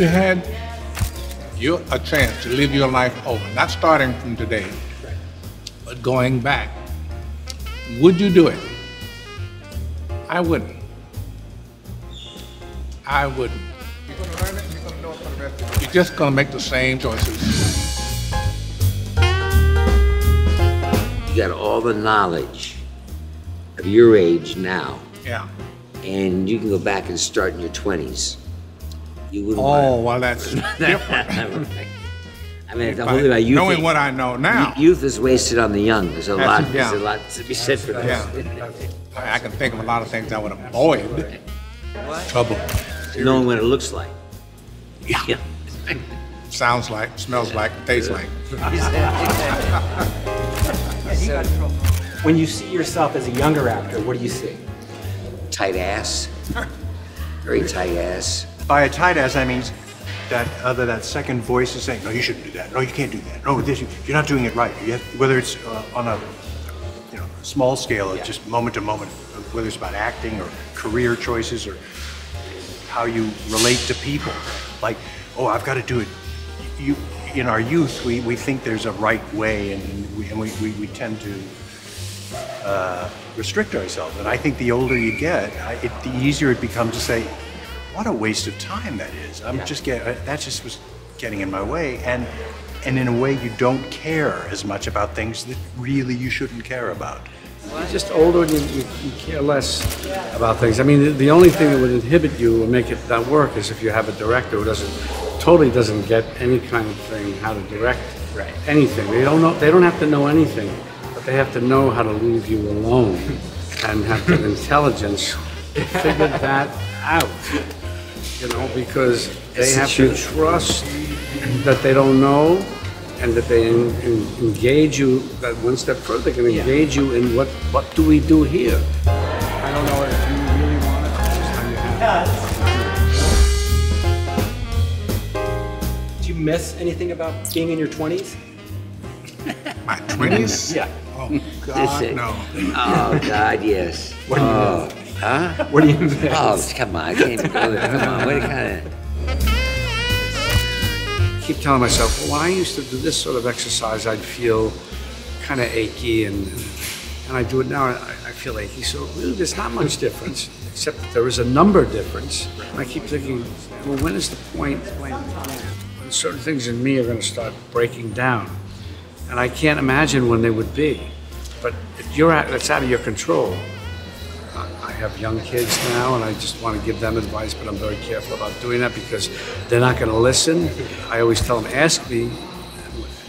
you had a chance to live your life over, not starting from today, but going back, would you do it? I wouldn't. I wouldn't. You're going to learn it, you're going to know it for the rest of your life. You're just going to make the same choices. You got all the knowledge of your age now. Yeah. And you can go back and start in your 20s. You wouldn't well, that's different. I mean, the whole thing about youth. Knowing what I know now. Youth is wasted on the young. There's a lot to be said for that. Yeah. I can think of a lot of things I would avoid. Trouble. Knowing what it looks like. Yeah. Sounds like, smells like, tastes like. When you see yourself as a younger actor, what do you see? Tight ass. Very tight ass. By a tight ass, I mean that second voice is saying, no, you shouldn't do that. No, you can't do that. No, you're not doing it right. You have, whether it's on a small scale, or just moment to moment, whether it's about acting or career choices or how you relate to people. Like, oh, I've got to do it. In our youth, we think there's a right way, and we tend to restrict ourselves. And I think the older you get, the easier it becomes to say, what a waste of time that is. That just was getting in my way. And in a way, you don't care as much about things that really you shouldn't care about. You're just older and you care less about things. I mean, the only thing that would inhibit you or make it not work is if you have a director who totally doesn't get any kind of thing, how to direct anything. They don't have to know anything, but they have to know how to leave you alone and have the intelligence to figure that out. Because they have to trust that they don't know, and that they engage you that one step further. They can engage you in what do we do here? I don't know if you really want it. It's just how you have it. Do you miss anything about being in your 20s? My 20s? Yeah. Oh, God, no. Oh, God, yes. What do you miss? Huh? What do you miss? Oh, come on, I can't even go there. Come on, what kind of... I keep telling myself, well, when I used to do this sort of exercise, I'd feel kind of achy, and I do it now, I feel achy. So really, there's not much difference, except that there is a number difference. And I keep thinking, well, when is the point when certain things in me are going to start breaking down? And I can't imagine when they would be. But it's out of your control. I have young kids now, and I just want to give them advice, but I'm very careful about doing that because they're not going to listen. I always tell them, ask me,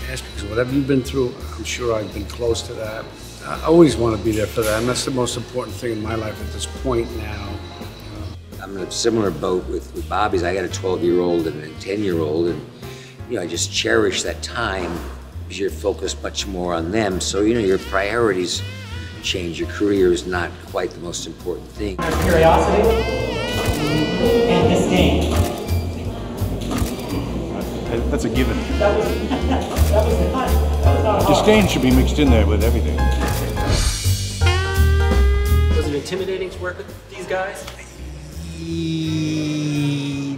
because whatever you've been through, I'm sure I've been close to that. I always want to be there for them. That's the most important thing in my life at this point now. I'm in a similar boat with Bobby's. I got a 12-year-old and a 10-year-old, and I just cherish that time because you're focused much more on them. So your priorities change. Your career is not quite the most important thing. Curiosity and disdain. That's a given. That was not Disdain should be mixed in there with everything. Was it intimidating to work with these guys?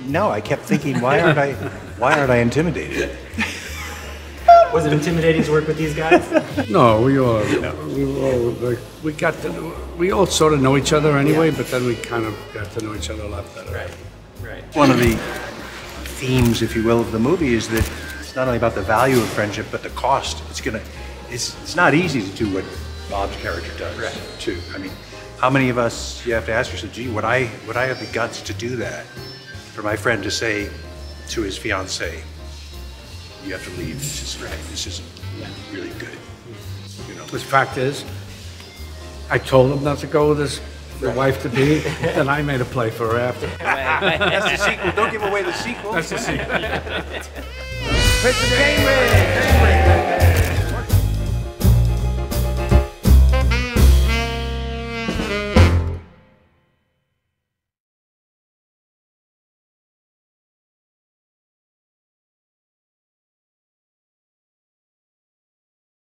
No, I kept thinking, why aren't I intimidated? Was it intimidating to work with these guys? No, we all sort of know each other anyway, but then we kind of got to know each other a lot better. Right. One of the themes, if you will, of the movie is that it's not only about the value of friendship, but the cost. It's not easy to do what Bob's character does, too. I mean, how many of us, you have to ask yourself, gee, would I have the guts to do that? For my friend to say to his fiancée, you have to leave. This isn't really good. The fact is, I told him not to go with his wife-to-be, and I made a play for her after. That's the sequel. Don't give away the sequel. That's the sequel. Pitch the game, Ray.